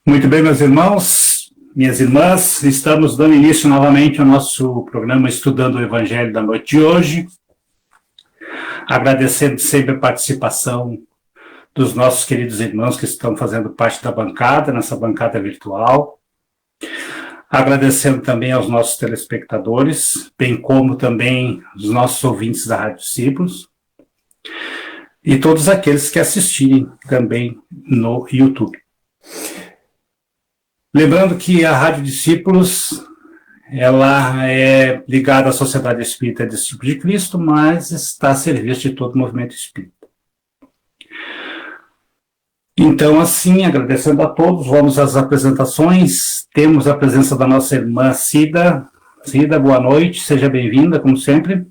Muito bem, meus irmãos, minhas irmãs, estamos dando início novamente ao nosso programa Estudando o Evangelho da noite de hoje, agradecendo sempre a participação dos nossos queridos irmãos que estão fazendo parte da bancada, nessa bancada virtual, agradecendo também aos nossos telespectadores, bem como também os nossos ouvintes da Rádio Discípulos, e todos aqueles que assistirem também no YouTube. Lembrando que a Rádio Discípulos, ela é ligada à Sociedade Espírita Discípulos de Cristo, mas está a serviço de todo o movimento espírita. Então, assim, agradecendo a todos, vamos às apresentações. Temos a presença da nossa irmã Cida. Cida, boa noite, seja bem-vinda, como sempre.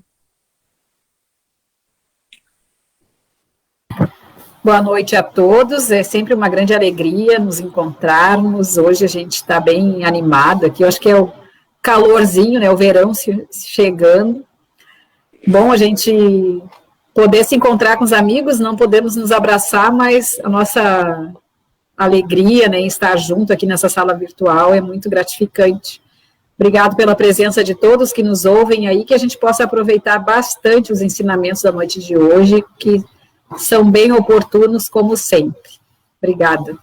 Boa noite a todos, é sempre uma grande alegria nos encontrarmos. Hoje a gente está bem animado aqui, eu acho que é o calorzinho, né, o verão chegando. Bom a gente poder se encontrar com os amigos, não podemos nos abraçar, mas a nossa alegria, né, em estar junto aqui nessa sala virtual é muito gratificante. Obrigado pela presença de todos que nos ouvem aí, que a gente possa aproveitar bastante os ensinamentos da noite de hoje, que são bem oportunos, como sempre. Obrigada.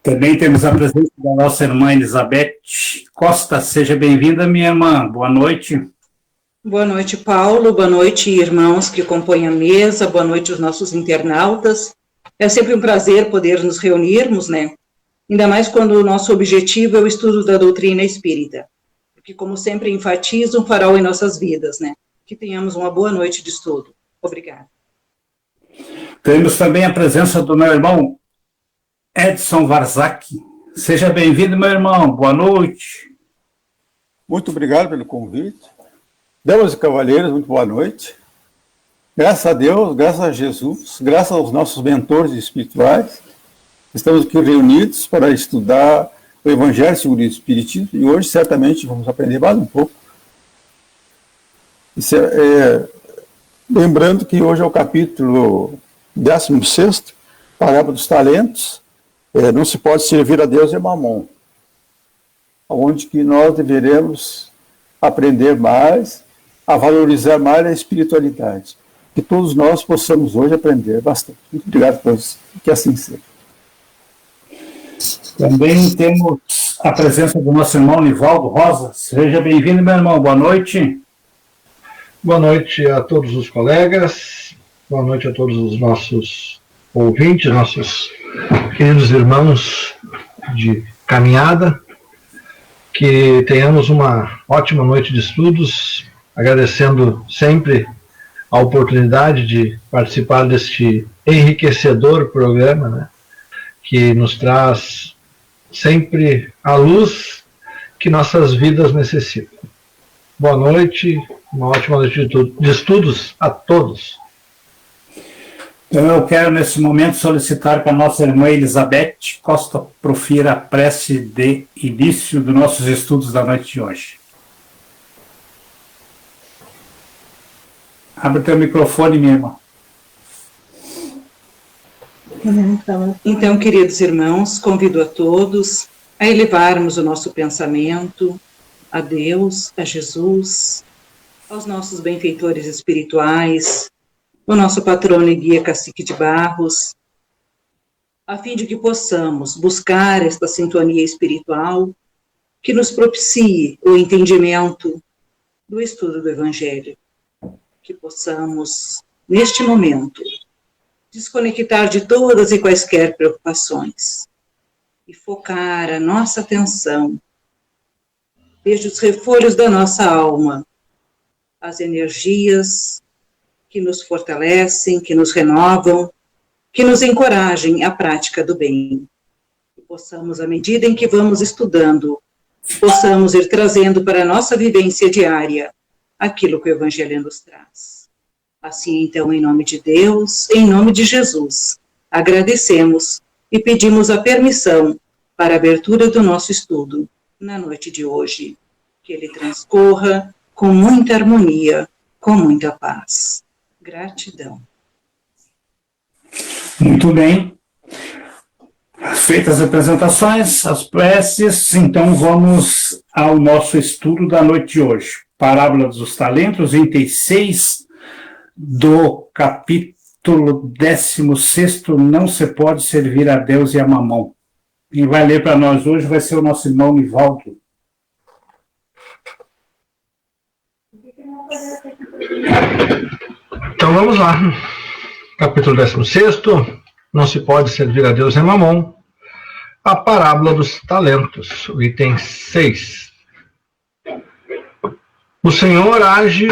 Também temos a presença da nossa irmã Elizabeth Costa. Seja bem-vinda, minha irmã. Boa noite. Boa noite, Paulo. Boa noite, irmãos que compõem a mesa. Boa noite, os nossos internautas. É sempre um prazer poder nos reunirmos, né? Ainda mais quando o nosso objetivo é o estudo da doutrina espírita. Que, como sempre, enfatiza um farol em nossas vidas, né? Que tenhamos uma boa noite de estudo. Obrigada. Temos também a presença do meu irmão Edson Varzak. Seja bem-vindo, meu irmão. Boa noite. Muito obrigado pelo convite. Damas e cavalheiros, muito boa noite. Graças a Deus, graças a Jesus, graças aos nossos mentores espirituais, estamos aqui reunidos para estudar o Evangelho segundo o Espiritismo e hoje certamente vamos aprender mais um pouco. Lembrando que hoje é o capítulo 16º, parábola dos talentos, não se pode servir a Deus e a Mamon, onde que nós deveremos aprender mais, a valorizar mais a espiritualidade. Que todos nós possamos hoje aprender bastante. Muito obrigado a todos, que assim seja. Também temos a presença do nosso irmão Nivaldo Rosa. Seja bem-vindo, meu irmão. Boa noite. Boa noite a todos os colegas, boa noite a todos os nossos ouvintes, nossos queridos irmãos de caminhada, que tenhamos uma ótima noite de estudos, agradecendo sempre a oportunidade de participar deste enriquecedor programa, né, que nos traz sempre a luz que nossas vidas necessitam. Boa noite, uma ótima noite de estudos a todos. Então eu quero nesse momento solicitar para a nossa irmã Elizabeth Costa profira a prece de início dos nossos estudos da noite de hoje. Abre o teu microfone, minha irmã. Então, queridos irmãos, convido a todos a elevarmos o nosso pensamento a Deus, a Jesus, aos nossos benfeitores espirituais, o nosso patrono e guia Cacique de Barros, a fim de que possamos buscar esta sintonia espiritual que nos propicie o entendimento do estudo do Evangelho, que possamos, neste momento, desconectar de todas e quaisquer preocupações e focar a nossa atenção desde os refolhos da nossa alma, as energias que nos fortalecem, que nos renovam, que nos encorajem à prática do bem. Que possamos, à medida em que vamos estudando, possamos ir trazendo para a nossa vivência diária aquilo que o Evangelho nos traz. Assim, então, em nome de Deus, em nome de Jesus, agradecemos e pedimos a permissão para a abertura do nosso estudo na noite de hoje, que ele transcorra com muita harmonia, com muita paz. Gratidão. Muito bem. Feitas as apresentações, as preces, então vamos ao nosso estudo da noite de hoje. Parábola dos talentos, 26, do capítulo 16, não se pode servir a Deus e a mamão. Quem vai ler para nós hoje vai ser o nosso irmão Nivaldo. Então vamos lá. Capítulo 16, não se pode servir a Deus e a mamão. A parábola dos talentos, o item 6. O Senhor age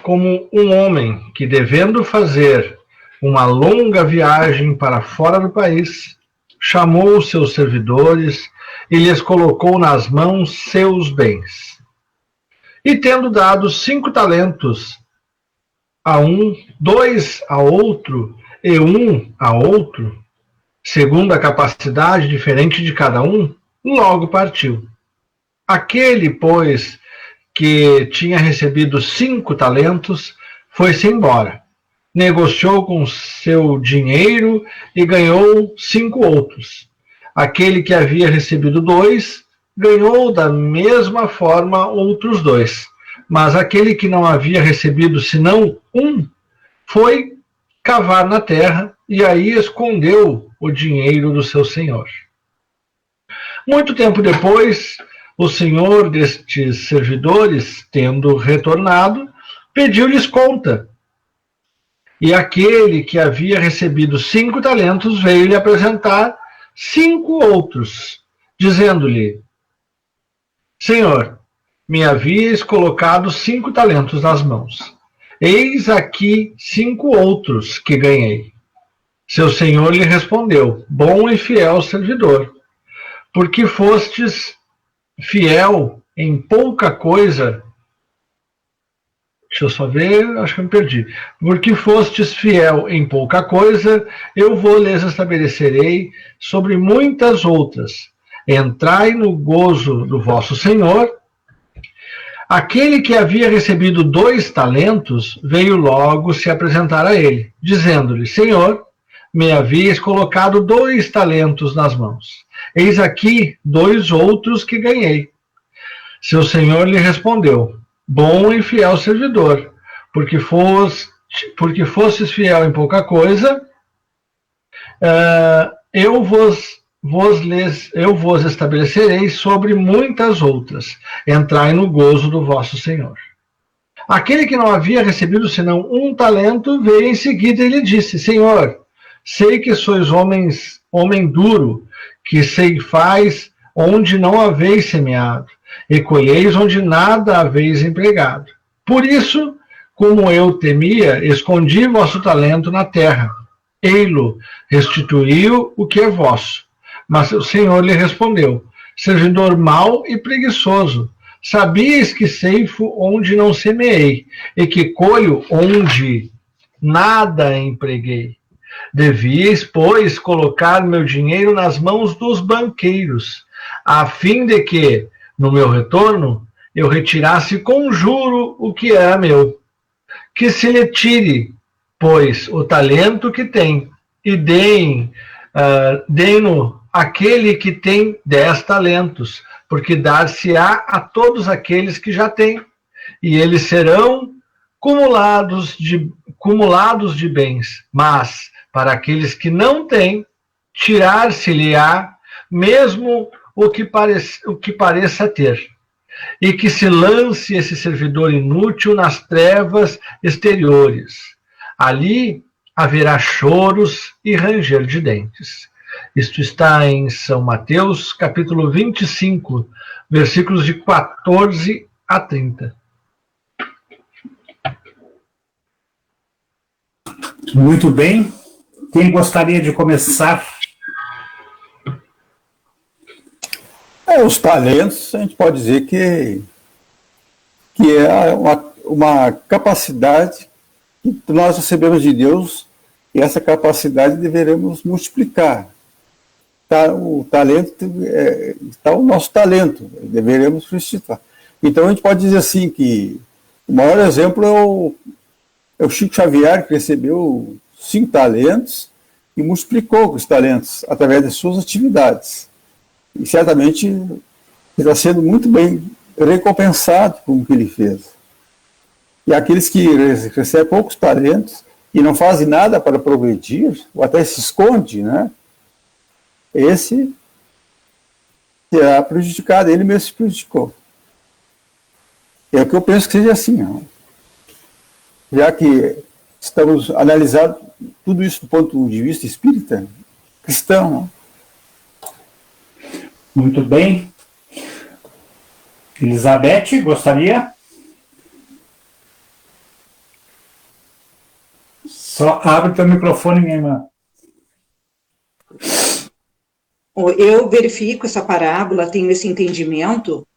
como um homem que, devendo fazer uma longa viagem para fora do país, chamou os seus servidores e lhes colocou nas mãos seus bens. E tendo dado 5 talentos a um, 2 a outro e 1 a outro, segundo a capacidade diferente de cada um, logo partiu. Aquele, pois, que tinha recebido 5 talentos, foi-se embora. Negociou com seu dinheiro e ganhou 5 outros. Aquele que havia recebido 2, ganhou da mesma forma outros 2. Mas aquele que não havia recebido senão 1, foi cavar na terra e aí escondeu o dinheiro do seu senhor. Muito tempo depois, o senhor destes servidores, tendo retornado, pediu-lhes conta. E aquele que havia recebido 5 talentos veio lhe apresentar 5 outros, dizendo-lhe: Senhor, me havias colocado 5 talentos nas mãos. Eis aqui 5 outros que ganhei. Seu senhor lhe respondeu: Bom e fiel servidor, porque fostes fiel em pouca coisa. Deixa eu só ver, acho que eu me perdi. Porque fostes fiel em pouca coisa, eu lhes estabelecerei sobre muitas outras. Entrai no gozo do vosso Senhor. Aquele que havia recebido 2 talentos veio logo se apresentar a ele, dizendo-lhe: Senhor, me havias colocado 2 talentos nas mãos. Eis aqui 2 outros que ganhei. Seu senhor lhe respondeu: Bom e fiel servidor, porque fostes fiel em pouca coisa, eu vos estabelecerei sobre muitas outras. Entrai no gozo do vosso Senhor. Aquele que não havia recebido senão 1 talento veio em seguida e lhe disse: Senhor, sei que sois homem duro, que ceifais onde não haveis semeado, e colheis onde nada haveis empregado. Por isso, como eu temia, escondi vosso talento na terra. Ei-lo, restituiu o que é vosso. Mas o Senhor lhe respondeu: servidor mau e preguiçoso, sabias que ceifo onde não semeei, e que colho onde nada empreguei. Devíeis, pois, colocar meu dinheiro nas mãos dos banqueiros, a fim de que, no meu retorno, eu retirasse com juro o que era meu. Que se lhe tire, pois, o talento que tem, e deem-no àquele que tem 10 talentos, porque dar-se-á a todos aqueles que já têm, e eles serão cumulados de bens. Mas, para aqueles que não têm, tirar-se-lhe-á mesmo o que pareça ter, e que se lance esse servidor inútil nas trevas exteriores. Ali haverá choros e ranger de dentes. Isto está em São Mateus, capítulo 25, versículos de 14 a 30. Muito bem. Quem gostaria de começar? Os talentos, a gente pode dizer que é uma capacidade que nós recebemos de Deus, e essa capacidade deveremos multiplicar. O talento está o nosso talento, deveremos restituir. Então a gente pode dizer assim que o maior exemplo é o Chico Xavier, que recebeu 5 talentos e multiplicou os talentos através das suas atividades. E certamente ele está sendo muito bem recompensado por o que ele fez. E aqueles que recebem poucos talentos e não fazem nada para progredir, ou até se esconde, né? Esse será prejudicado, ele mesmo se prejudicou. É o que eu penso que seja assim, ó. Já que estamos analisando tudo isso do ponto de vista espírita, cristão. Muito bem. Elizabeth, gostaria? Só abre teu microfone, minha irmã. Eu verifico essa parábola, tenho esse entendimento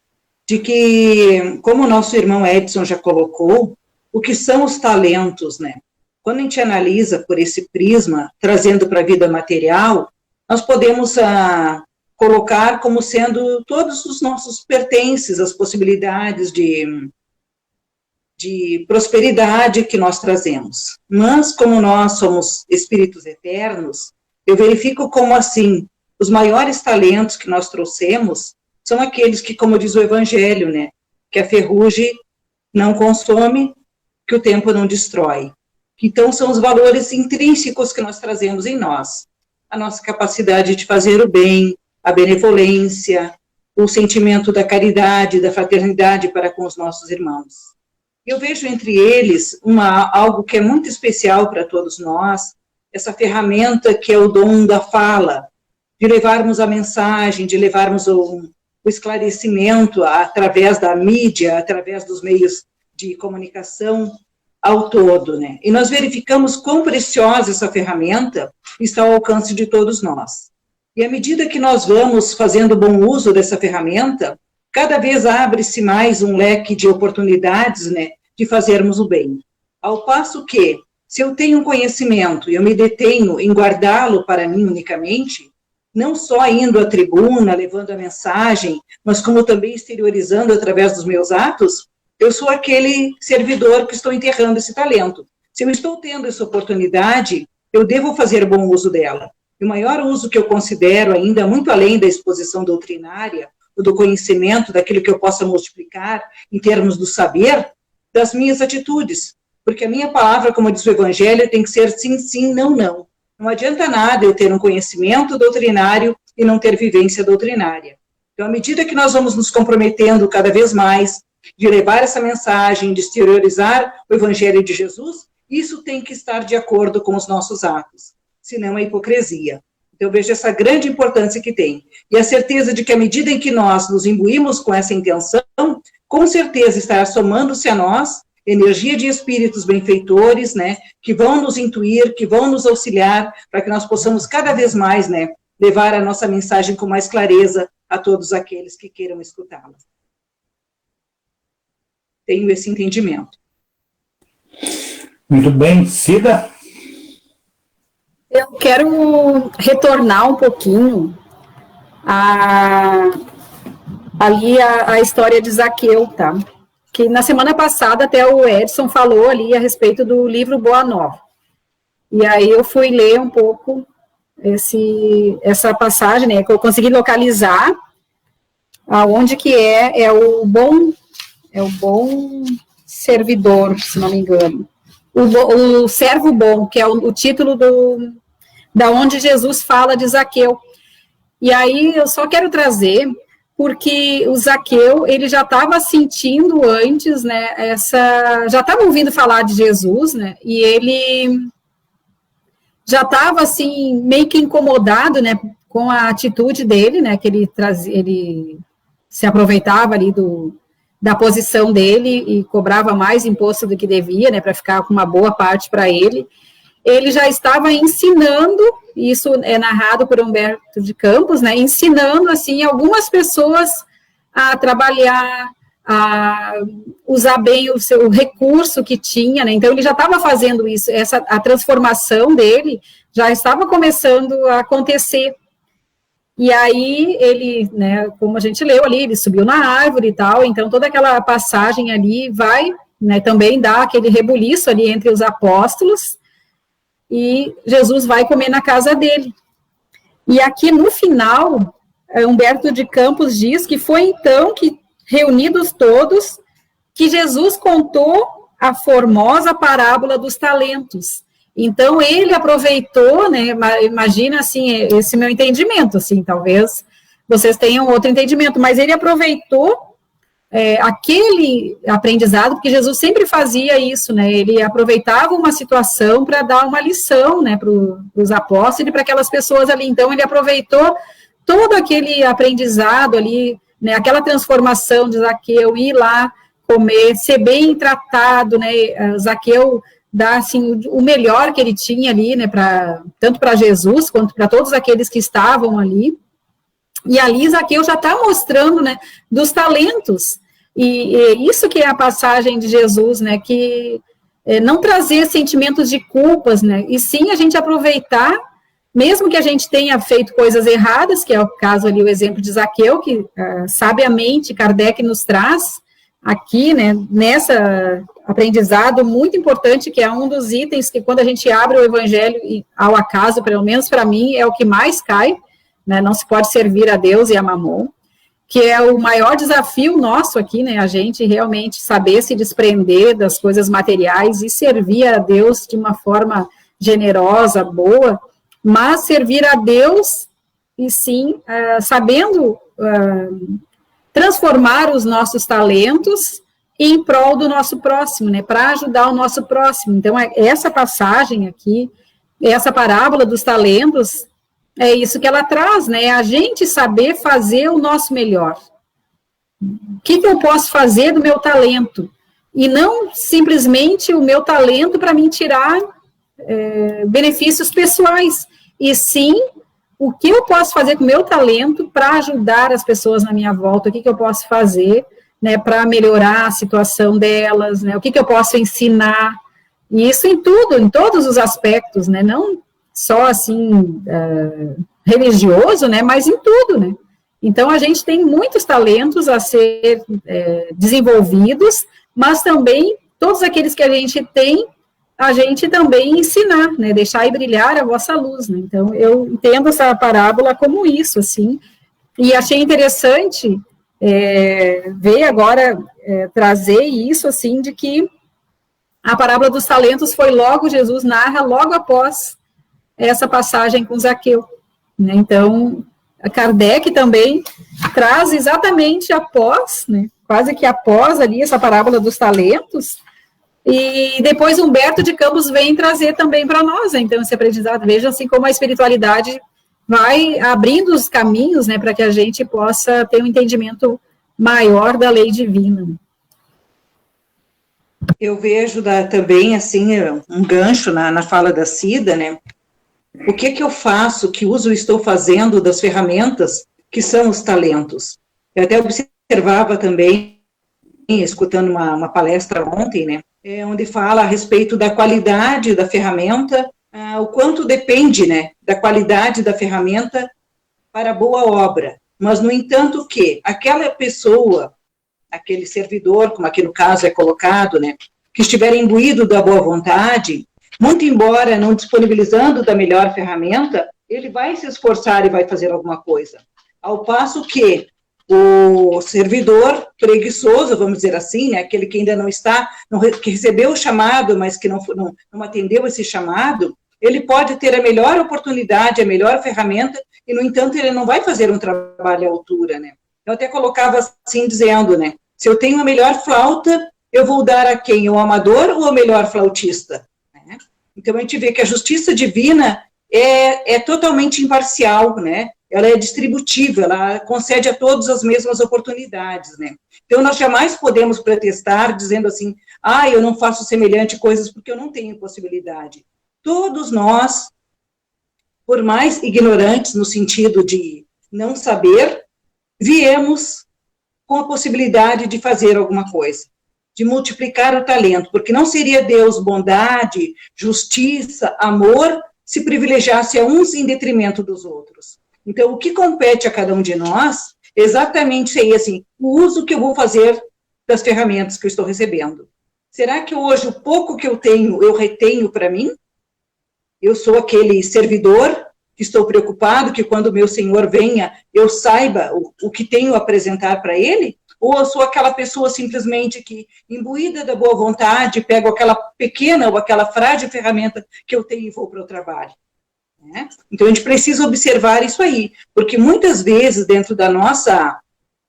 de que, como o nosso irmão Edson já colocou, o que são os talentos, né? Quando a gente analisa por esse prisma, trazendo para a vida material, nós podemos colocar como sendo todos os nossos pertences, as possibilidades de prosperidade que nós trazemos. Mas, como nós somos espíritos eternos, eu verifico como assim, os maiores talentos que nós trouxemos são aqueles que, como diz o Evangelho, né, que a ferrugem não consome, que o tempo não destrói. Então, são os valores intrínsecos que nós trazemos em nós. A nossa capacidade de fazer o bem, a benevolência, o sentimento da caridade, da fraternidade para com os nossos irmãos. Eu vejo entre eles algo que é muito especial para todos nós, essa ferramenta que é o dom da fala, de levarmos a mensagem, de levarmos o esclarecimento através da mídia, através dos meios de comunicação ao todo, né? E nós verificamos quão preciosa essa ferramenta está ao alcance de todos nós. E à medida que nós vamos fazendo bom uso dessa ferramenta, cada vez abre-se mais um leque de oportunidades, né, de fazermos o bem. Ao passo que, se eu tenho um conhecimento e eu me detenho em guardá-lo para mim unicamente, não só indo à tribuna, levando a mensagem, mas como também exteriorizando através dos meus atos, eu sou aquele servidor que estou enterrando esse talento. Se eu estou tendo essa oportunidade, eu devo fazer bom uso dela. E o maior uso que eu considero ainda, muito além da exposição doutrinária, ou do conhecimento, daquilo que eu possa multiplicar em termos do saber, das minhas atitudes. Porque a minha palavra, como diz o Evangelho, tem que ser sim, sim, não, não. Não adianta nada eu ter um conhecimento doutrinário e não ter vivência doutrinária. Então, à medida que nós vamos nos comprometendo cada vez mais de levar essa mensagem, de exteriorizar o Evangelho de Jesus, isso tem que estar de acordo com os nossos atos, senão é hipocrisia. Então, eu vejo essa grande importância que tem. E a certeza de que, à medida em que nós nos imbuímos com essa intenção, com certeza estará somando-se a nós energia de espíritos benfeitores, né, que vão nos intuir, que vão nos auxiliar, para que nós possamos cada vez mais, né, levar a nossa mensagem com mais clareza a todos aqueles que queiram escutá-la. Tenho esse entendimento. Muito bem, Cida? Eu quero retornar um pouquinho ali a história de Zaqueu, tá? Que na semana passada até o Edson falou ali a respeito do livro Boa Nova. E aí eu fui ler um pouco essa passagem, né, que eu consegui localizar aonde que é o bom servidor, se não me engano. O servo bom, que é o título da onde Jesus fala de Zaqueu. E aí eu só quero trazer, porque o Zaqueu, ele já estava sentindo antes, né, já estava ouvindo falar de Jesus, né, e ele já estava, assim, meio que incomodado, né, com a atitude dele, né, que ele se aproveitava ali da posição dele e cobrava mais imposto do que devia, né, para ficar com uma boa parte para ele. Ele já estava ensinando, isso é narrado por Humberto de Campos, né, ensinando, assim, algumas pessoas a trabalhar, a usar bem o seu recurso que tinha, né, então ele já estava fazendo isso, a transformação dele já estava começando a acontecer. E aí ele, né, como a gente leu ali, ele subiu na árvore e tal, então toda aquela passagem ali vai, né, também dar aquele rebuliço ali entre os apóstolos. e Jesus vai comer na casa dele. E aqui no final, Humberto de Campos diz que foi então que, reunidos todos, que Jesus contou a formosa parábola dos talentos. Então, ele aproveitou, né, imagina, assim, esse meu entendimento, assim, talvez vocês tenham outro entendimento, mas ele aproveitou aquele aprendizado, porque Jesus sempre fazia isso, né, ele aproveitava uma situação para dar uma lição, né, para os apóstolos e para aquelas pessoas ali. Então, ele aproveitou todo aquele aprendizado ali, né, aquela transformação de Zaqueu, ir lá comer, ser bem tratado, né, Zaqueu dar, assim, o melhor que ele tinha ali, né, tanto para Jesus, quanto para todos aqueles que estavam ali, e ali Zaqueu já está mostrando, né, dos talentos, e isso que é a passagem de Jesus, né, que não trazer sentimentos de culpas, né, e sim a gente aproveitar, mesmo que a gente tenha feito coisas erradas, que é o caso ali, o exemplo de Zaqueu, que sabiamente Kardec nos traz aqui, né, nessa aprendizado muito importante, que é um dos itens que quando a gente abre o Evangelho, ao acaso, pelo menos para mim, é o que mais cai, né, não se pode servir a Deus e a Mamon, que é o maior desafio nosso aqui, né, a gente realmente saber se desprender das coisas materiais e servir a Deus de uma forma generosa, boa, mas servir a Deus, e sim, sabendo transformar os nossos talentos em prol do nosso próximo, né, para ajudar o nosso próximo. Então, essa passagem aqui, essa parábola dos talentos, é isso que ela traz, né, a gente saber fazer o nosso melhor. O que eu posso fazer do meu talento? E não simplesmente o meu talento para me tirar benefícios pessoais, e sim o que eu posso fazer com o meu talento para ajudar as pessoas na minha volta, o que eu posso fazer, né, para melhorar a situação delas, né, o que eu posso ensinar, e isso em tudo, em todos os aspectos, né, não só assim, religioso, né, mas em tudo, né. Então, a gente tem muitos talentos a ser desenvolvidos, mas também todos aqueles que a gente também ensinar, né, deixar brilhar a vossa luz, né, então eu entendo essa parábola como isso, assim, e achei interessante ver agora, trazer isso, assim, de que a parábola dos talentos foi logo, Jesus narra logo após essa passagem com Zaqueu, né, então, a Kardec também traz exatamente após, né, quase que após ali essa parábola dos talentos. E depois Humberto de Campos vem trazer também para nós, né? Então, esse aprendizado, veja assim como a espiritualidade vai abrindo os caminhos, né, para que a gente possa ter um entendimento maior da lei divina. Eu vejo também, assim, um gancho na fala da Cida, né, o que eu faço, que uso estou fazendo das ferramentas que são os talentos. Eu até observava também, escutando uma palestra ontem, né, onde fala a respeito da qualidade da ferramenta, o quanto depende, né, da qualidade da ferramenta para a boa obra. Mas, no entanto, que aquela pessoa, aquele servidor, como aqui no caso é colocado, né, que estiver imbuído da boa vontade, muito embora não disponibilizando da melhor ferramenta, ele vai se esforçar e vai fazer alguma coisa. Ao passo que o servidor preguiçoso, vamos dizer assim, né, aquele que ainda não está, que recebeu o chamado, mas que não atendeu esse chamado, ele pode ter a melhor oportunidade, a melhor ferramenta, e, no entanto, ele não vai fazer um trabalho à altura, né. Eu até colocava assim, dizendo, né, se eu tenho a melhor flauta, eu vou dar a quem? O amador ou o melhor flautista? Né? Então, a gente vê que a justiça divina é totalmente imparcial, né, ela é distributiva, ela concede a todos as mesmas oportunidades, né. Então, nós jamais podemos protestar dizendo assim, eu não faço semelhante coisas porque eu não tenho possibilidade. Todos nós, por mais ignorantes no sentido de não saber, viemos com a possibilidade de fazer alguma coisa, de multiplicar o talento, porque não seria Deus bondade, justiça, amor, se privilegiasse a uns em detrimento dos outros. Então, o que compete a cada um de nós, exatamente é assim, o uso que eu vou fazer das ferramentas que eu estou recebendo. Será que hoje o pouco que eu tenho, eu retenho para mim? Eu sou aquele servidor que estou preocupado que quando o meu Senhor venha, eu saiba o que tenho a apresentar para ele? Ou eu sou aquela pessoa simplesmente que, imbuída da boa vontade, pego aquela pequena ou aquela frágil ferramenta que eu tenho e vou para o trabalho? Né? Então, a gente precisa observar isso aí, porque muitas vezes, dentro da nossa,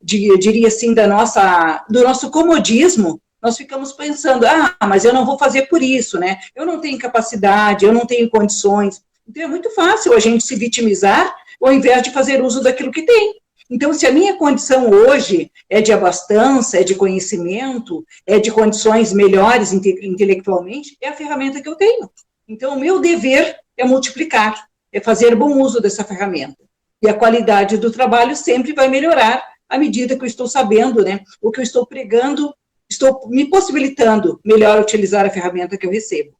eu diria assim, do nosso comodismo, nós ficamos pensando, mas eu não vou fazer por isso, né? Eu não tenho capacidade, eu não tenho condições. Então, é muito fácil a gente se vitimizar, ao invés de fazer uso daquilo que tem. Então, se a minha condição hoje é de abastança, é de conhecimento, é de condições melhores intelectualmente, é a ferramenta que eu tenho. Então, o meu dever é multiplicar, é fazer bom uso dessa ferramenta. E a qualidade do trabalho sempre vai melhorar à medida que eu estou sabendo, né, o que eu estou pregando, estou me possibilitando melhor utilizar a ferramenta que eu recebo.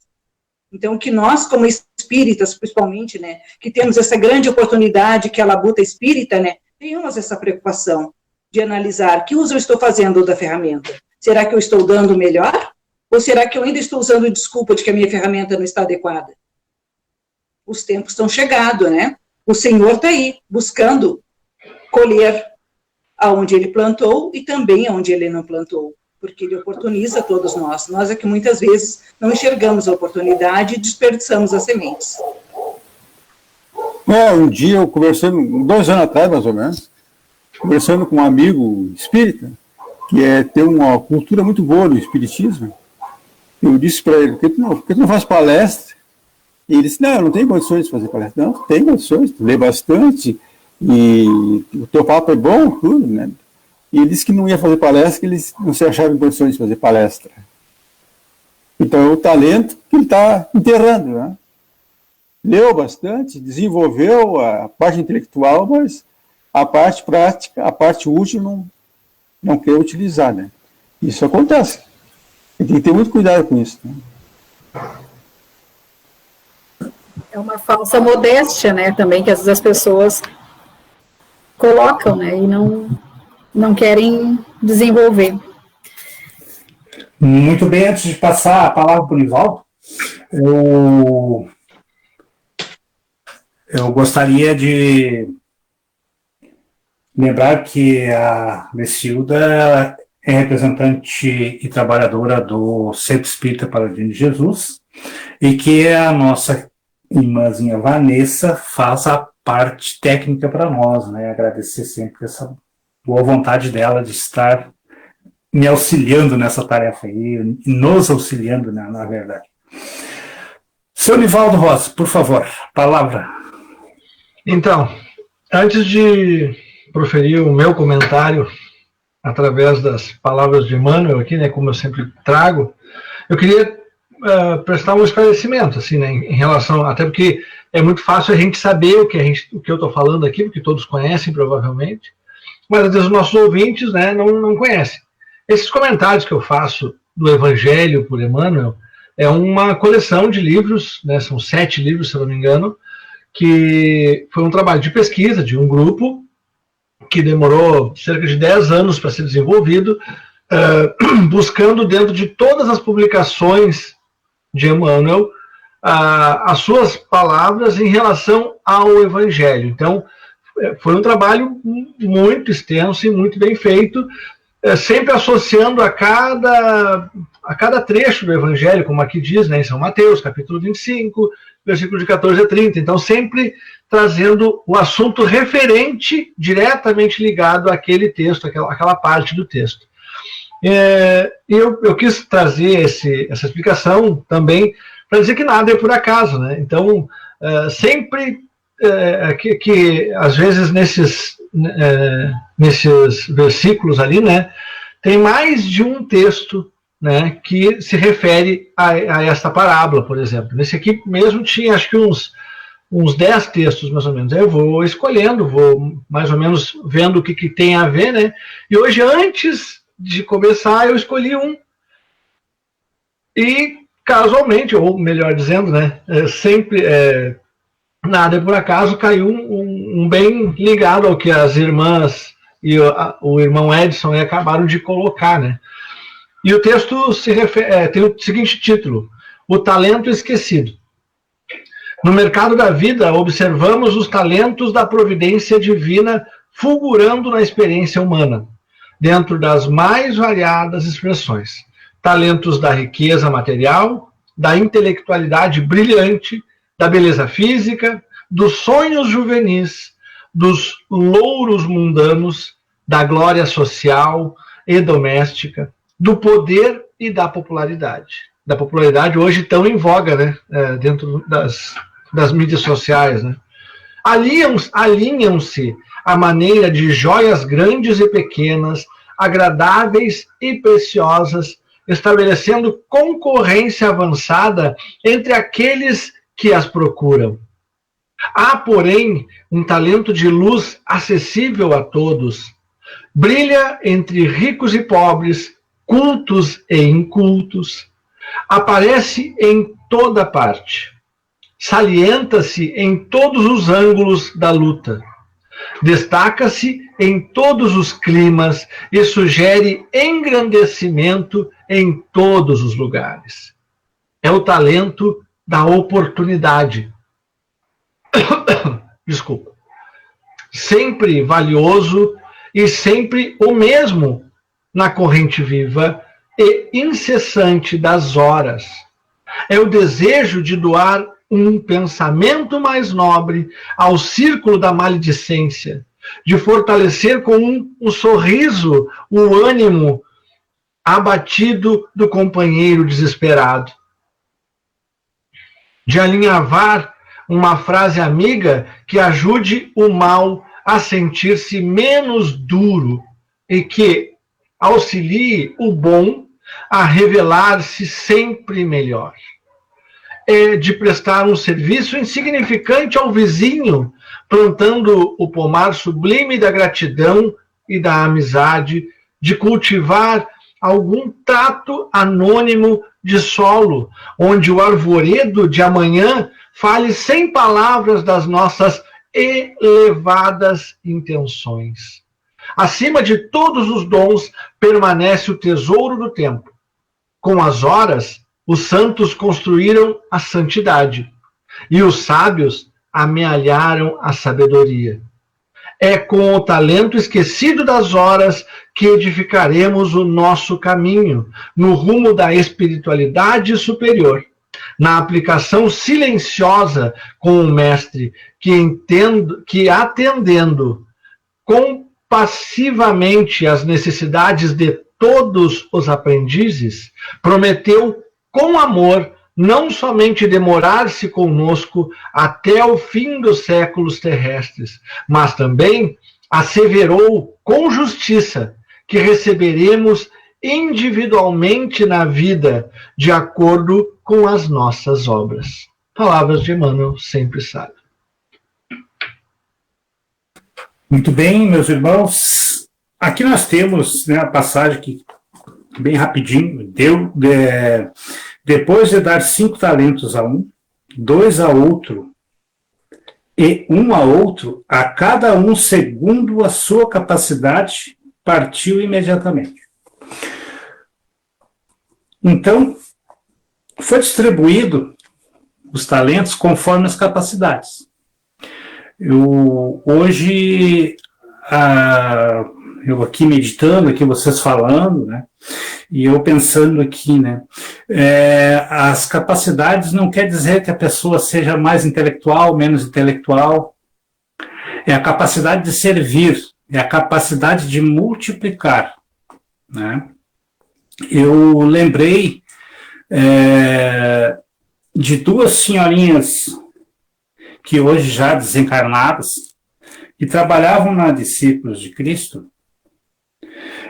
Então, que nós, como espíritas, principalmente, né, que temos essa grande oportunidade, que é a labuta espírita, né, tenhamos essa preocupação de analisar que uso eu estou fazendo da ferramenta. Será que eu estou dando melhor? Ou será que eu ainda estou usando desculpa de que a minha ferramenta não está adequada? Os tempos estão chegando, né? O Senhor está aí, buscando colher aonde Ele plantou e também aonde Ele não plantou, porque Ele oportuniza todos nós. Nós é que muitas vezes não enxergamos a oportunidade e desperdiçamos as sementes. Um dia eu conversando, 2 anos atrás mais ou menos, conversando com um amigo espírita, que tem uma cultura muito boa no espiritismo, eu disse para ele, por que tu não faz palestra? E ele disse, não, eu não tenho condições de fazer palestra. Não, tu tem condições, tu lê bastante, e o teu papo é bom, tudo, né? E ele disse que não ia fazer palestra, que ele não se achava em condições de fazer palestra. Então é o talento que ele está enterrando, né? Leu bastante, desenvolveu a parte intelectual, mas a parte prática, a parte útil não quer utilizar, né? Isso acontece. Tem que ter muito cuidado com isso, né? É uma falsa modéstia, né, também, que às vezes as pessoas colocam, né, e não querem desenvolver. Muito bem, antes de passar a palavra para o Nivaldo, eu gostaria de lembrar que a Messilda é representante e trabalhadora do Centro Espírita Paladino de Jesus e que a nossa irmãzinha Vanessa faz a parte técnica para nós, né? Agradecer sempre essa boa vontade dela de estar me auxiliando nessa tarefa aí, nos auxiliando, né, na verdade. Seu Nivaldo Rosa, por favor, palavra. Então, antes de proferir o meu comentário através das palavras de Emmanuel aqui, né, como eu sempre trago, eu queria prestar um esclarecimento, assim, né, em relação, até porque é muito fácil a gente saber o que eu estou falando aqui, porque todos conhecem provavelmente, mas às vezes os nossos ouvintes, né, não conhecem. Esses comentários que eu faço do Evangelho por Emmanuel é uma coleção de livros, né, são 7 livros, se eu não me engano, que foi um trabalho de pesquisa de um grupo que demorou cerca de 10 anos para ser desenvolvido, buscando dentro de todas as publicações de Emmanuel as suas palavras em relação ao Evangelho. Então, foi um trabalho muito extenso e muito bem feito, sempre associando a cada trecho do Evangelho, como aqui diz, né, em São Mateus, capítulo 25, versículo de 14 a 30. Então, sempre trazendo o assunto referente, diretamente ligado àquele texto, àquela parte do texto. Eu quis trazer essa explicação também para dizer que nada é por acaso, né? Então, sempre que às vezes nesses versículos ali, né, tem mais de um texto, né, que se refere a esta parábola, por exemplo. Nesse aqui mesmo tinha, acho que uns 10 textos, mais ou menos. Eu vou escolhendo, vou mais ou menos vendo o que tem a ver, né? E hoje, antes de começar, eu escolhi um. E, casualmente, ou melhor dizendo, né, sempre, nada é por acaso, caiu um bem ligado ao que as irmãs e o irmão Edson acabaram de colocar, né? E o texto tem o seguinte título: O Talento Esquecido. No mercado da vida, observamos os talentos da providência divina fulgurando na experiência humana, dentro das mais variadas expressões. Talentos da riqueza material, da intelectualidade brilhante, da beleza física, dos sonhos juvenis, dos louros mundanos, da glória social e doméstica, do poder e da popularidade. Da popularidade hoje tão em voga, né? Dentro das mídias sociais, né? Alinham-se à maneira de joias grandes e pequenas, agradáveis e preciosas, estabelecendo concorrência avançada entre aqueles que as procuram. Há, porém, um talento de luz acessível a todos. Brilha entre ricos e pobres, cultos e incultos. Aparece em toda parte. Salienta-se em todos os ângulos da luta. Destaca-se em todos os climas e sugere engrandecimento em todos os lugares. É o talento da oportunidade. Desculpa. Sempre valioso e sempre o mesmo na corrente viva e incessante das horas. É o desejo de doar um pensamento mais nobre ao círculo da maledicência, de fortalecer com um sorriso o ânimo abatido do companheiro desesperado, de alinhavar uma frase amiga que ajude o mal a sentir-se menos duro e que auxilie o bom a revelar-se sempre melhor. É de prestar um serviço insignificante ao vizinho, plantando o pomar sublime da gratidão e da amizade, de cultivar algum trato anônimo de solo, onde o arvoredo de amanhã fale sem palavras das nossas elevadas intenções. Acima de todos os dons permanece o tesouro do tempo. Com as horas, os santos construíram a santidade, e os sábios amealharam a sabedoria. É com o talento esquecido das horas que edificaremos o nosso caminho, no rumo da espiritualidade superior, na aplicação silenciosa com o Mestre, que atendendo compassivamente às necessidades de todos os aprendizes, prometeu com amor não somente demorar-se conosco até o fim dos séculos terrestres, mas também asseverou com justiça que receberemos individualmente na vida, de acordo com as nossas obras. Palavras de Emmanuel, sempre sábio. Muito bem, meus irmãos. Aqui nós temos, né, a passagem que, bem rapidinho, depois de dar 5 talentos a um, 2 a outro e 1 a outro, a cada um segundo a sua capacidade, partiu imediatamente. Então, foi distribuído os talentos conforme as capacidades. Hoje, eu aqui meditando, aqui vocês falando, né, e eu pensando aqui, né, as capacidades não quer dizer que a pessoa seja mais intelectual, menos intelectual. É a capacidade de servir, é a capacidade de multiplicar, né? Eu lembrei de 2 senhorinhas que hoje já desencarnadas, que trabalhavam na Discípulos de Cristo,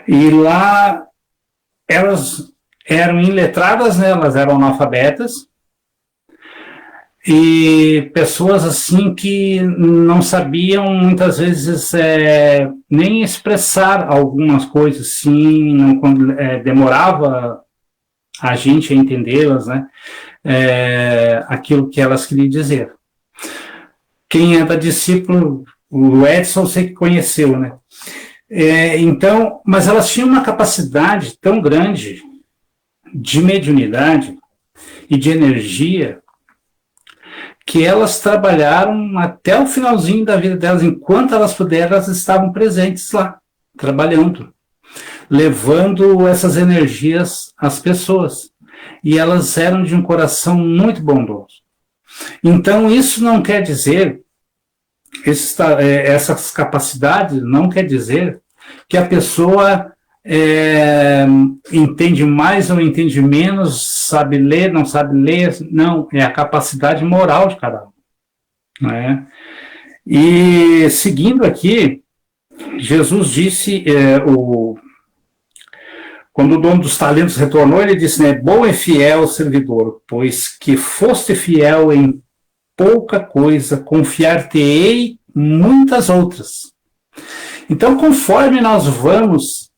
e lá elas eram iletradas, né? Elas eram analfabetas, e pessoas assim que não sabiam muitas vezes nem expressar algumas coisas, assim, demorava a gente a entendê-las, né? Aquilo que elas queriam dizer. Quem é da Discípulo, o Edson, sei que conheceu, né? Então, mas elas tinham uma capacidade tão grande de mediunidade e de energia que elas trabalharam até o finalzinho da vida delas, enquanto elas puderam, elas estavam presentes lá, trabalhando, levando essas energias às pessoas. E elas eram de um coração muito bondoso. Então, isso não quer dizer, essas capacidades não quer dizer que a pessoa entende mais ou entende menos, sabe ler, não sabe ler. Não, é a capacidade moral de cada um, né? E seguindo aqui, Jesus disse, quando o dono dos talentos retornou, ele disse, né, bom e fiel servidor, pois que foste fiel em pouca coisa, confiar-te-ei muitas outras. Então, conforme nós vamos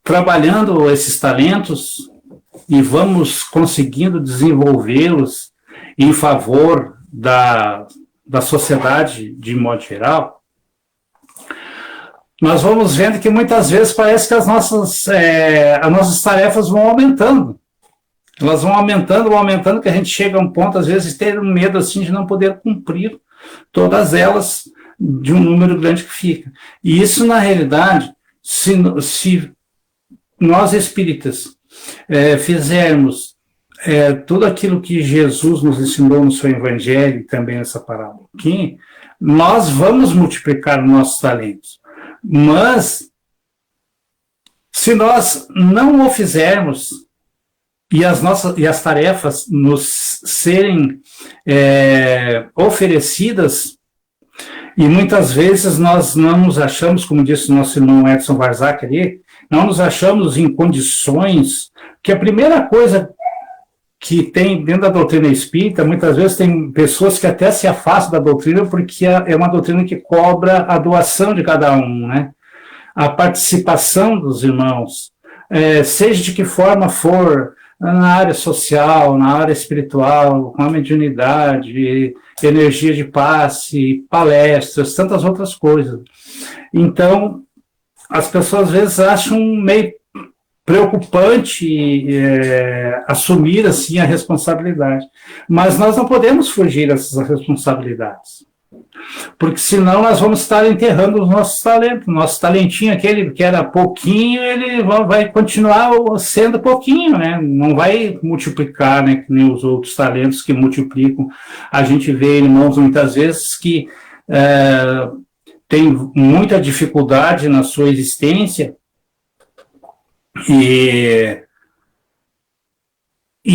trabalhando esses talentos e vamos conseguindo desenvolvê-los em favor da sociedade de modo geral, nós vamos vendo que muitas vezes parece que as nossas tarefas vão aumentando. Elas vão aumentando, que a gente chega a um ponto, às vezes, de ter um medo assim, de não poder cumprir todas elas de um número grande que fica. E isso, na realidade, se nós espíritas fizermos tudo aquilo que Jesus nos ensinou no seu Evangelho e também nessa parábola aqui, nós vamos multiplicar nossos talentos. Mas, se nós não o fizermos e as tarefas nos serem oferecidas, e muitas vezes nós não nos achamos, como disse o nosso irmão Edson Varzac ali, não nos achamos em condições, que a primeira coisa que tem dentro da doutrina espírita, muitas vezes tem pessoas que até se afastam da doutrina porque é uma doutrina que cobra a doação de cada um, né? A participação dos irmãos, seja de que forma for, na área social, na área espiritual, com a mediunidade, energia de passe, palestras, tantas outras coisas. Então, as pessoas às vezes acham meio preocupante assumir assim a responsabilidade, mas nós não podemos fugir dessas responsabilidades, porque senão nós vamos estar enterrando os nossos talentos. Nosso talentinho, aquele que era pouquinho, ele vai continuar sendo pouquinho, né? Não vai multiplicar, né, que nem os outros talentos que multiplicam. A gente vê irmãos muitas vezes que tem muita dificuldade na sua existência e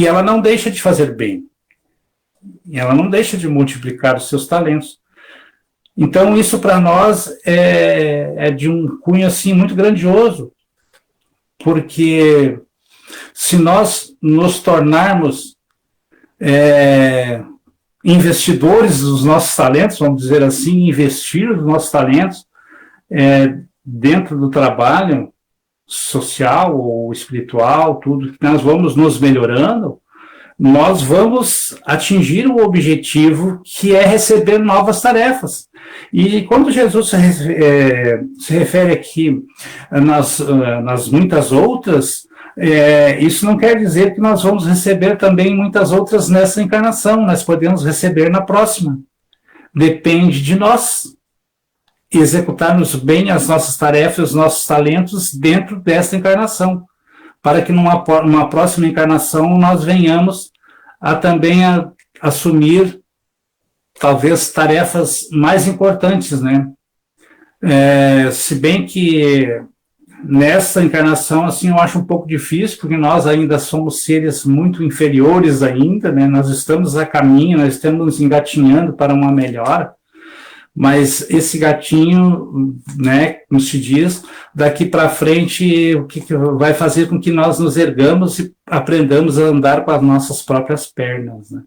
ela não deixa de fazer bem, ela não deixa de multiplicar os seus talentos. Então, isso para nós é de um cunho assim, muito grandioso, porque se nós nos tornarmos investidores dos nossos talentos, vamos dizer assim, investir os nossos talentos dentro do trabalho social ou espiritual, tudo que nós vamos nos melhorando, nós vamos atingir o objetivo que é receber novas tarefas. E quando Jesus se refere aqui nas muitas outras, isso não quer dizer que nós vamos receber também muitas outras nessa encarnação, nós podemos receber na próxima. Depende de nós executarmos bem as nossas tarefas, os nossos talentos dentro desta encarnação, para que numa próxima encarnação nós venhamos a também assumir talvez tarefas mais importantes, né? Se bem que nessa encarnação, assim, eu acho um pouco difícil, porque nós ainda somos seres muito inferiores ainda, né? Nós estamos a caminho, nós estamos engatinhando para uma melhora, mas esse gatinho, né, como se diz, daqui para frente, o que vai fazer com que nós nos ergamos e aprendamos a andar com as nossas próprias pernas, né?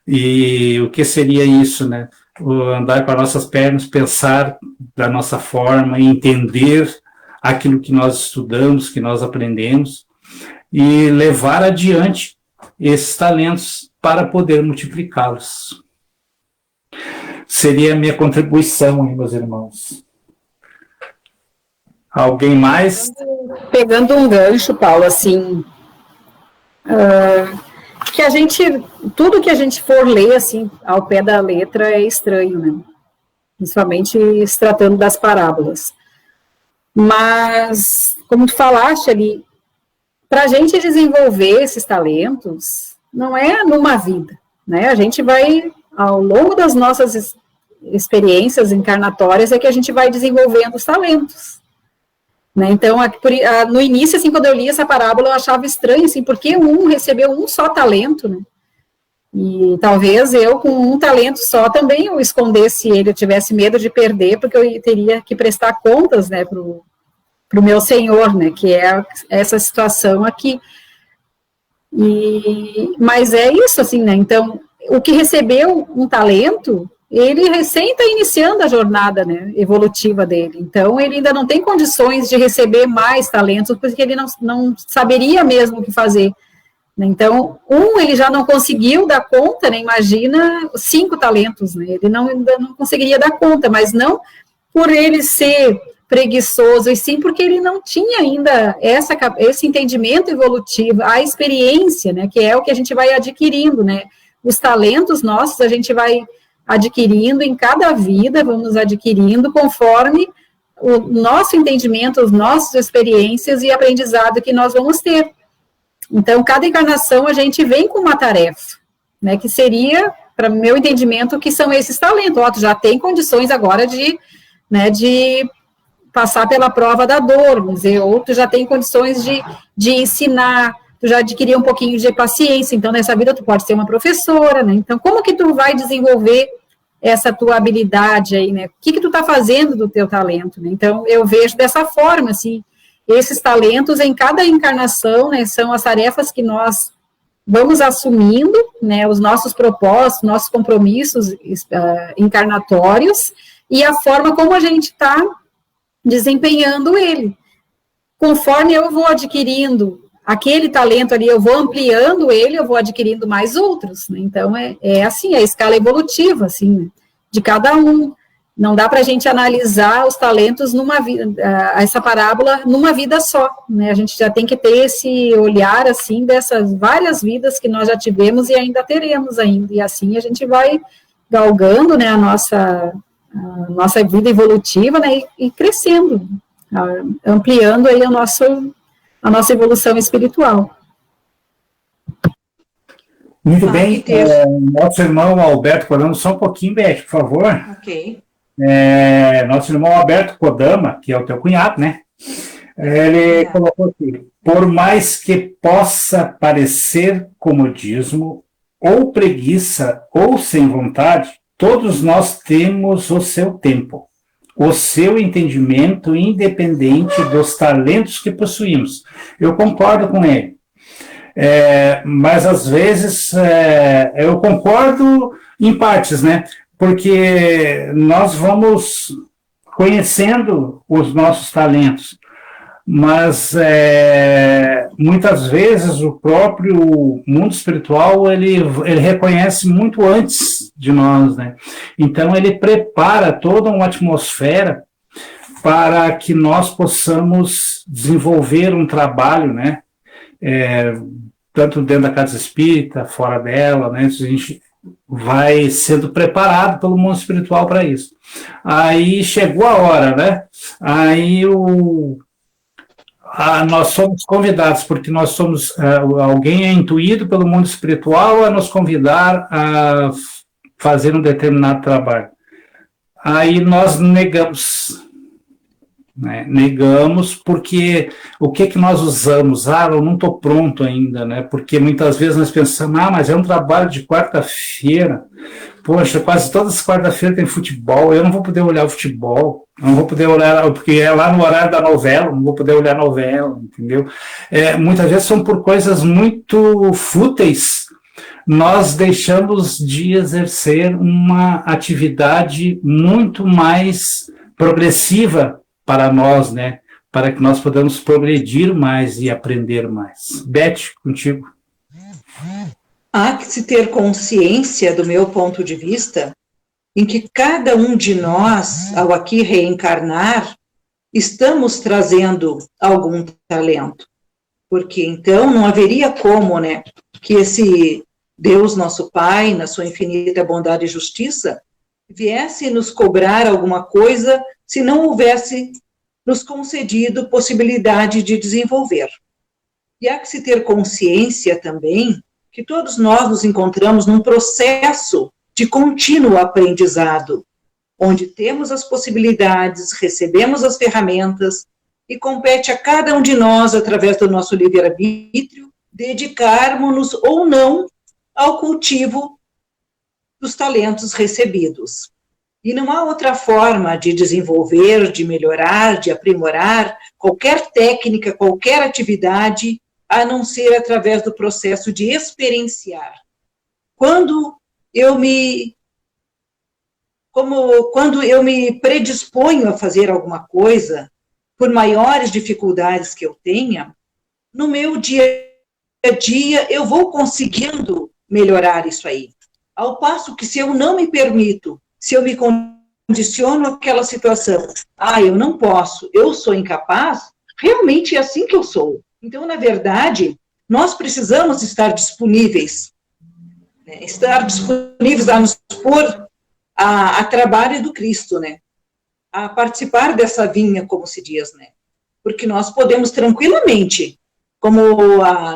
E o que seria isso, né? Andar com as nossas pernas, pensar da nossa forma, entender aquilo que nós estudamos, que nós aprendemos, e levar adiante esses talentos para poder multiplicá-los. Seria a minha contribuição, hein, meus irmãos. Alguém mais? Pegando um gancho, Paulo, assim, que tudo que a gente for ler, assim, ao pé da letra é estranho, né? Principalmente se tratando das parábolas. Mas, como tu falaste ali, para a gente desenvolver esses talentos, não é numa vida, né? A gente vai, ao longo das nossas experiências encarnatórias, é que a gente vai desenvolvendo os talentos, né? Então, no início, assim, quando eu li essa parábola, eu achava estranho, assim, porque recebeu um só talento, né? E talvez eu, com um talento só, também eu escondesse ele, eu tivesse medo de perder, porque eu teria que prestar contas, né, para o meu Senhor, né, que é essa situação aqui. Mas é isso, assim, né, então, o que recebeu um talento, ele recém está iniciando a jornada, né, evolutiva dele, então ele ainda não tem condições de receber mais talentos, porque ele não saberia mesmo o que fazer. Então, ele já não conseguiu dar conta, né, imagina 5 talentos, né, ele ainda não conseguiria dar conta, mas não por ele ser preguiçoso, e sim porque ele não tinha ainda esse entendimento evolutivo, a experiência, né, que é o que a gente vai adquirindo, né, os talentos nossos a gente vai adquirindo em cada vida, vamos adquirindo conforme o nosso entendimento, as nossas experiências e aprendizado que nós vamos ter. Então, cada encarnação a gente vem com uma tarefa, né, que seria, para meu entendimento, que são esses talentos. Tu já tem condições agora de passar pela prova da dor, vamos dizer, ou tu já tem condições de ensinar, tu já adquiriu um pouquinho de paciência, então nessa vida tu pode ser uma professora, né, então como que tu vai desenvolver essa tua habilidade aí, né, o que tu tá fazendo do teu talento, né, então eu vejo dessa forma, assim, esses talentos em cada encarnação, né, são as tarefas que nós vamos assumindo, né, os nossos propósitos, nossos compromissos encarnatórios, e a forma como a gente está desempenhando ele. Conforme eu vou adquirindo aquele talento ali, eu vou ampliando ele, eu vou adquirindo mais outros, né, então é assim, a escala evolutiva, assim, de cada um. Não dá para a gente analisar os talentos essa parábola numa vida só, né? A gente já tem que ter esse olhar, assim, dessas várias vidas que nós já tivemos e ainda teremos ainda, e assim a gente vai galgando, né, a nossa vida evolutiva, né, e crescendo, ampliando aí a nossa evolução espiritual. Muito bem, nosso irmão Alberto Kodama, só um pouquinho, Beth, por favor. Ok. Nosso irmão Alberto Kodama, que é o teu cunhado, né? Ele colocou aqui: por mais que possa parecer comodismo, ou preguiça, ou sem vontade, todos nós temos o seu tempo, o seu entendimento independente dos talentos que possuímos. Eu concordo com ele. Mas às vezes eu concordo em partes, né? Porque nós vamos conhecendo os nossos talentos, mas muitas vezes o próprio mundo espiritual ele reconhece muito antes de nós, né? Então ele prepara toda uma atmosfera para que nós possamos desenvolver um trabalho, né? Tanto dentro da casa espírita, fora dela, né? A gente vai sendo preparado pelo mundo espiritual para isso. Aí chegou a hora, né? Aí nós somos convidados, porque nós somos, alguém é intuído pelo mundo espiritual a nos convidar a fazer um determinado trabalho. Aí nós negamos, né? Negamos porque o que nós usamos? Eu não estou pronto ainda, né? Porque muitas vezes nós pensamos, mas é um trabalho de quarta-feira, poxa, quase todas as quarta-feiras tem futebol, eu não vou poder olhar o futebol, não vou poder olhar, porque é lá no horário da novela, não vou poder olhar a novela, entendeu? Muitas vezes são por coisas muito fúteis, nós deixamos de exercer uma atividade muito mais progressiva para nós, né? Para que nós podamos progredir mais e aprender mais. Beth, contigo. Há que se ter consciência, do meu ponto de vista, em que cada um de nós, ao aqui reencarnar, estamos trazendo algum talento. porque então não haveria como, né, que esse Deus, nosso Pai, na sua infinita bondade e justiça, viesse nos cobrar alguma coisa se não houvesse nos concedido possibilidade de desenvolver. E há que se ter consciência também que todos nós nos encontramos num processo de contínuo aprendizado, onde temos as possibilidades, recebemos as ferramentas, e compete a cada um de nós, através do nosso livre-arbítrio, dedicarmos-nos ou não ao cultivo dos talentos recebidos. E não há outra forma de desenvolver, de melhorar, de aprimorar qualquer técnica, qualquer atividade, a não ser através do processo de experienciar. Quando eu me predisponho a fazer alguma coisa, por maiores dificuldades que eu tenha, no meu dia a dia eu vou conseguindo melhorar isso aí. Ao passo que se eu não me permito, se eu me condiciono àquela situação, eu não posso, eu sou incapaz, realmente é assim que eu sou. Então, na verdade, nós precisamos estar disponíveis, né? Estar disponíveis a nos pôr a trabalho do Cristo, né? A participar dessa vinha, como se diz, né? Porque nós podemos tranquilamente, como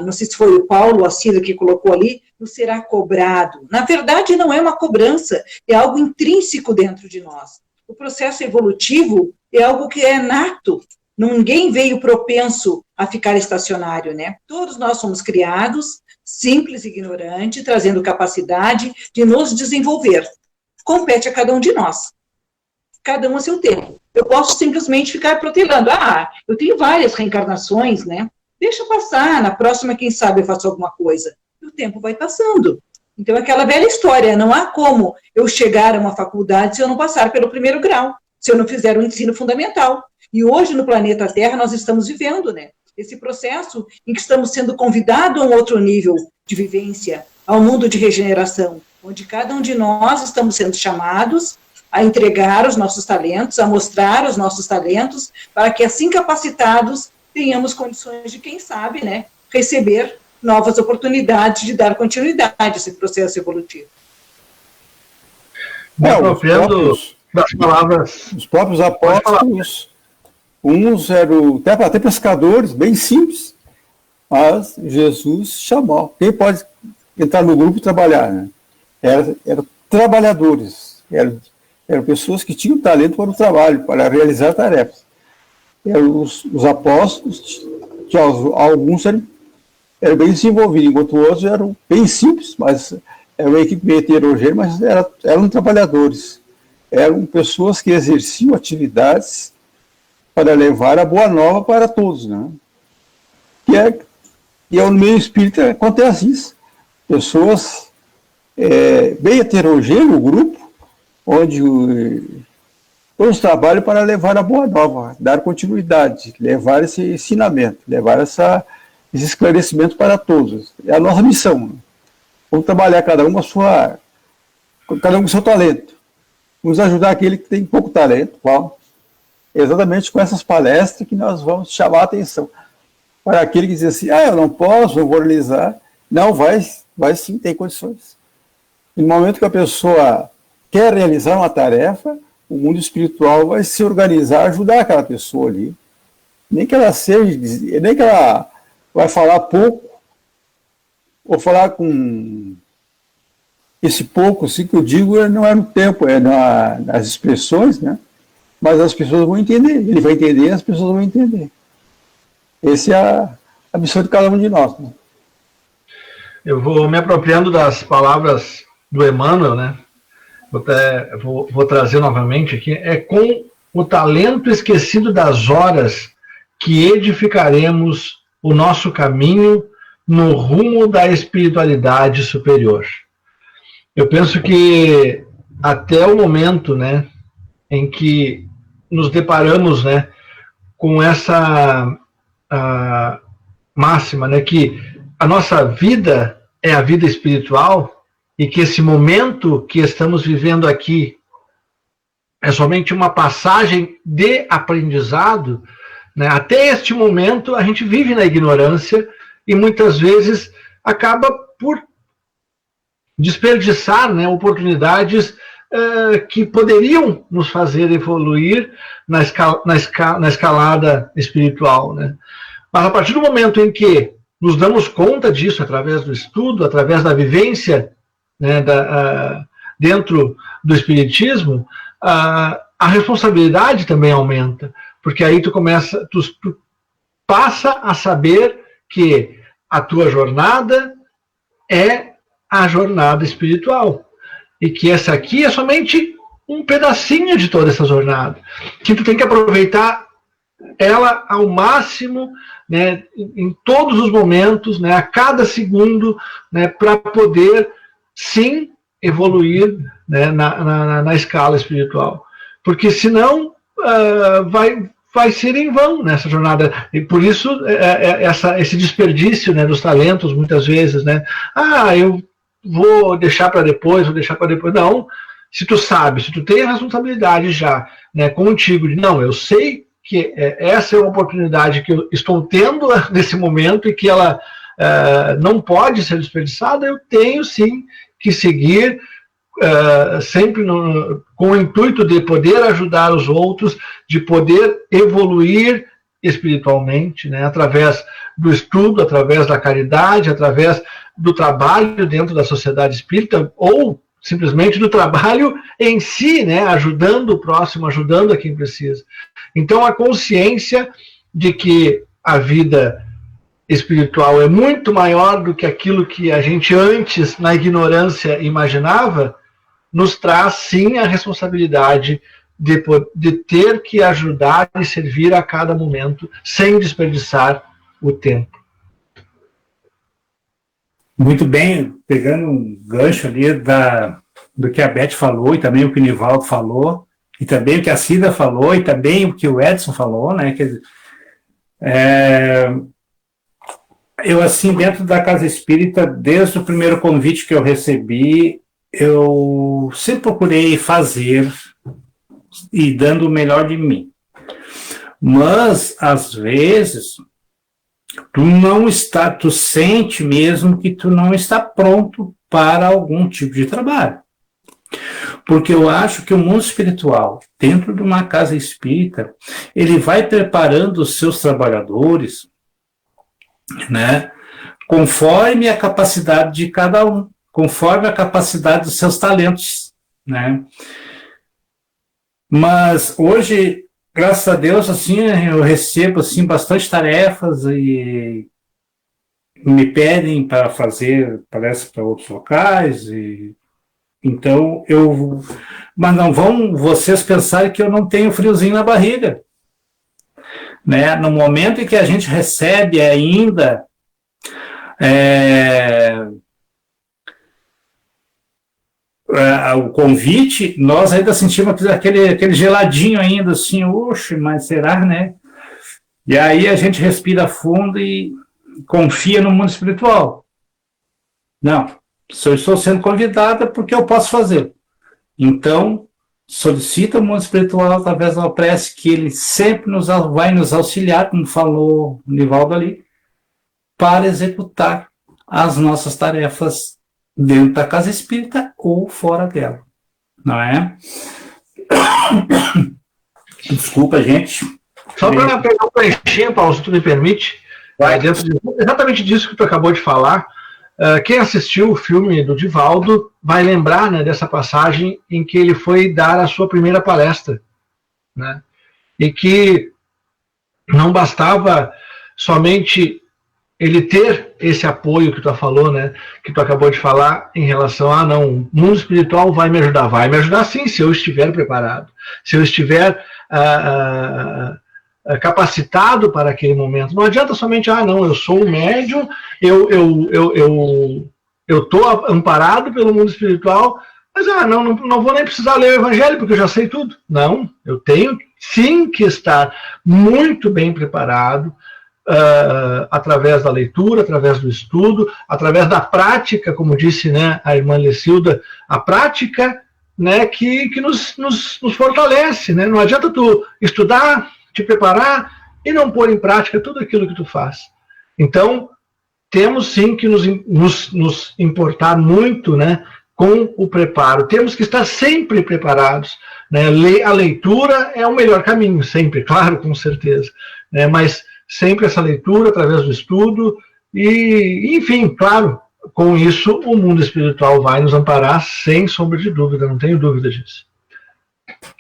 não sei se foi o Paulo, a Cida que colocou ali, nos será cobrado. Na verdade, não é uma cobrança, é algo intrínseco dentro de nós. O processo evolutivo é algo que é nato. Ninguém veio propenso a ficar estacionário, né? Todos nós somos criados, simples e ignorantes, trazendo capacidade de nos desenvolver. Compete a cada um de nós. Cada um a seu tempo. Eu posso simplesmente ficar protelando. Eu tenho várias reencarnações, né? Deixa passar, na próxima, quem sabe, eu faço alguma coisa. E o tempo vai passando. Então, aquela velha história, não há como eu chegar a uma faculdade se eu não passar pelo primeiro grau, se eu não fizer o ensino fundamental. E hoje, no planeta Terra, nós estamos vivendo, né? Esse processo em que estamos sendo convidados a um outro nível de vivência, ao mundo de regeneração, onde cada um de nós estamos sendo chamados a entregar os nossos talentos, a mostrar os nossos talentos, para que, assim capacitados, tenhamos condições de, quem sabe, né, receber novas oportunidades de dar continuidade a esse processo evolutivo. Das palavras. Os próprios apóstolos, uns eram até pescadores, bem simples, mas Jesus chamou. Quem pode entrar no grupo e trabalhar, né? Eram trabalhadores, eram pessoas que tinham talento para o trabalho, para realizar tarefas. Eram os apóstolos, que alguns eram bem desenvolvidos, enquanto outros eram bem simples, mas era uma equipe bem heterogênea, mas eram trabalhadores. Eram pessoas que exerciam atividades para levar a boa nova para todos, né? E no meio espírita acontece isso. Pessoas bem heterogêneo, o grupo, onde todos trabalham para levar a boa nova, dar continuidade, levar esse ensinamento, levar esse esclarecimento para todos. É a nossa missão, né? Vamos trabalhar cada um com o seu talento. Vamos ajudar aquele que tem pouco talento, vamos. Exatamente com essas palestras que nós vamos chamar a atenção. Para aquele que diz assim, eu não posso, eu vou realizar. Não, vai sim, tem condições. No momento que a pessoa quer realizar uma tarefa, o mundo espiritual vai se organizar, ajudar aquela pessoa ali. Nem que ela vai falar pouco, ou falar com esse pouco, assim que eu digo, não é no tempo, é nas expressões, né? Mas as pessoas vão entender, ele vai entender, as pessoas vão entender. Essa é a missão de cada um de nós, né? Eu vou me apropriando das palavras do Emmanuel, né? Vou trazer novamente aqui. É com o talento esquecido das horas que edificaremos o nosso caminho no rumo da espiritualidade superior. Eu penso que até o momento, né, em que nos deparamos, né, com essa máxima, né, que a nossa vida é a vida espiritual e que esse momento que estamos vivendo aqui é somente uma passagem de aprendizado, né? Até este momento, a gente vive na ignorância e muitas vezes acaba por desperdiçar, né, oportunidades que poderiam nos fazer evoluir na escalada espiritual, né? Mas a partir do momento em que nos damos conta disso através do estudo, através da vivência, né, dentro do espiritismo, a responsabilidade também aumenta, porque aí tu passa a saber que a tua jornada é a jornada espiritual, e que essa aqui é somente um pedacinho de toda essa jornada, que tu tem que aproveitar ela ao máximo, né, em todos os momentos, né, a cada segundo, né, para poder, sim, evoluir, né, na escala espiritual. Porque senão vai ser em vão nessa jornada. E por isso esse desperdício, né, dos talentos, muitas vezes, né? Eu vou deixar para depois, Não, se tu sabe, se tu tem a responsabilidade já, né, contigo, de não, eu sei que essa é uma oportunidade que eu estou tendo nesse momento e que ela não pode ser desperdiçada, eu tenho sim que seguir sempre com o intuito de poder ajudar os outros, de poder evoluir espiritualmente, né, através do estudo, através da caridade, através do trabalho dentro da sociedade espírita, ou simplesmente do trabalho em si, né, ajudando o próximo, ajudando a quem precisa. Então, a consciência de que a vida espiritual é muito maior do que aquilo que a gente antes, na ignorância, imaginava, nos traz, sim, a responsabilidade de ter que ajudar e servir a cada momento, sem desperdiçar o tempo. Muito bem, pegando um gancho ali do que a Beth falou, e também o que o Nivaldo falou, e também o que a Cida falou, e também o que o Edson falou, né? Quer dizer, eu, assim, dentro da Casa Espírita, desde o primeiro convite que eu recebi, eu sempre procurei fazer e dando o melhor de mim. Mas, às vezes, tu sente mesmo que tu não está pronto para algum tipo de trabalho. Porque eu acho que o mundo espiritual, dentro de uma casa espírita, ele vai preparando os seus trabalhadores, né, conforme a capacidade de cada um, conforme a capacidade dos seus talentos, né. Mas hoje, graças a Deus, assim, eu recebo assim, bastante tarefas e me pedem para fazer palestras para outros locais, então mas não vão vocês pensarem que eu não tenho friozinho na barriga, né? No momento em que a gente recebe ainda o convite, nós ainda sentimos aquele geladinho ainda, assim, oxe, mas será, né? E aí a gente respira fundo e confia no mundo espiritual. Não, se eu estou sendo convidada, porque eu posso fazer. Então, solicita o mundo espiritual através da prece, que ele sempre vai nos auxiliar, como falou o Nivaldo ali, para executar as nossas tarefas dentro da casa espírita ou fora dela, não é? Desculpa, gente. Só para pegar um pranchinho, Paulo, se tu me permite, exatamente disso que tu acabou de falar, quem assistiu o filme do Divaldo vai lembrar, né, dessa passagem em que ele foi dar a sua primeira palestra, né, e que não bastava somente ele ter esse apoio que tu falou, né, que tu acabou de falar em relação a, não, o mundo espiritual vai me ajudar sim, se eu estiver preparado, se eu estiver capacitado para aquele momento. Não adianta somente, não, eu sou um médium, eu estou amparado pelo mundo espiritual, mas não vou nem precisar ler o Evangelho, porque eu já sei tudo. Não, eu tenho sim que estar muito bem preparado, através da leitura, através do estudo, através da prática, como disse, né, a irmã Lecilda, a prática, né, que nos fortalece, né? Não adianta tu estudar, te preparar, e não pôr em prática tudo aquilo que tu faz. Então, temos sim que nos importar muito, né, com o preparo. Temos que estar sempre preparados, né? A leitura é o melhor caminho, sempre, claro, com certeza, né? Mas sempre essa leitura através do estudo e, enfim, claro, com isso o mundo espiritual vai nos amparar sem sombra de dúvida, não tenho dúvida disso.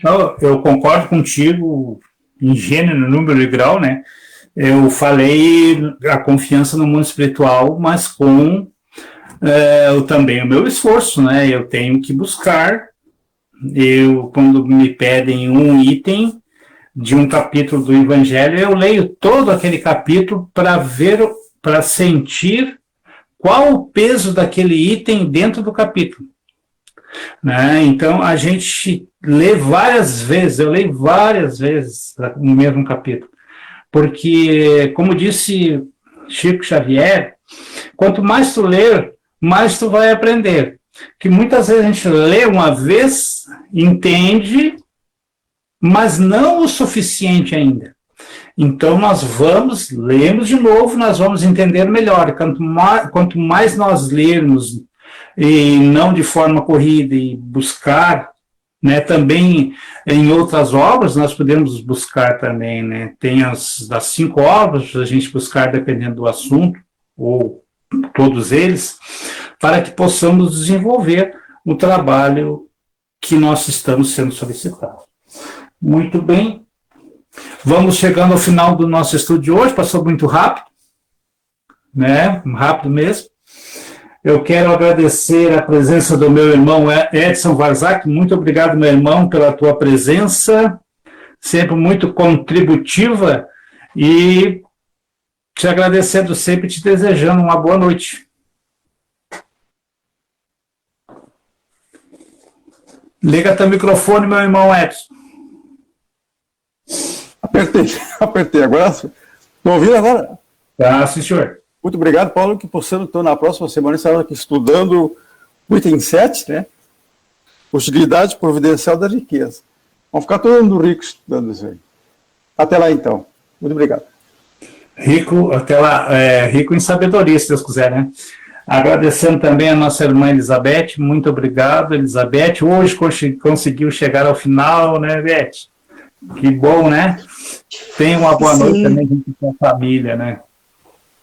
Não, eu concordo contigo em gênero, número e grau, né? Eu falei a confiança no mundo espiritual, mas com também o meu esforço, né? Eu tenho que buscar. Quando me pedem um item de um capítulo do Evangelho, eu leio todo aquele capítulo para ver, para sentir qual o peso daquele item dentro do capítulo. Né? Então, a gente lê várias vezes, eu leio várias vezes o mesmo capítulo, porque, como disse Chico Xavier, quanto mais tu ler, mais tu vai aprender. Que muitas vezes a gente lê uma vez, entende, mas não o suficiente ainda. Então, nós lemos de novo, nós vamos entender melhor. Quanto mais nós lermos, e não de forma corrida, e buscar, né, também em outras obras, nós podemos buscar também, né, tem das 5 obras, a gente buscar dependendo do assunto, ou todos eles, para que possamos desenvolver o trabalho que nós estamos sendo solicitados. Muito bem. Vamos chegando ao final do nosso estudo de hoje, passou muito rápido, né? Rápido mesmo. Eu quero agradecer a presença do meu irmão Edson Varzak. Muito obrigado, meu irmão, pela tua presença, sempre muito contributiva, e te agradecendo sempre, te desejando uma boa noite. Liga teu microfone, meu irmão Edson. Apertei. Agora, estão ouvindo agora? Tá, sim, senhor. Muito obrigado, Paulo, que por ser, na próxima semana estaremos aqui estudando o item 7, né? Utilidade providencial da riqueza. Vamos ficar todo mundo rico estudando isso aí. Até lá, então. Muito obrigado. Até lá, rico em sabedoria, se Deus quiser, né? Agradecendo também a nossa irmã Elizabeth, muito obrigado, Elizabeth. Hoje conseguiu chegar ao final, né, Beth? Que bom, né? Tenha uma boa noite também com a família, né?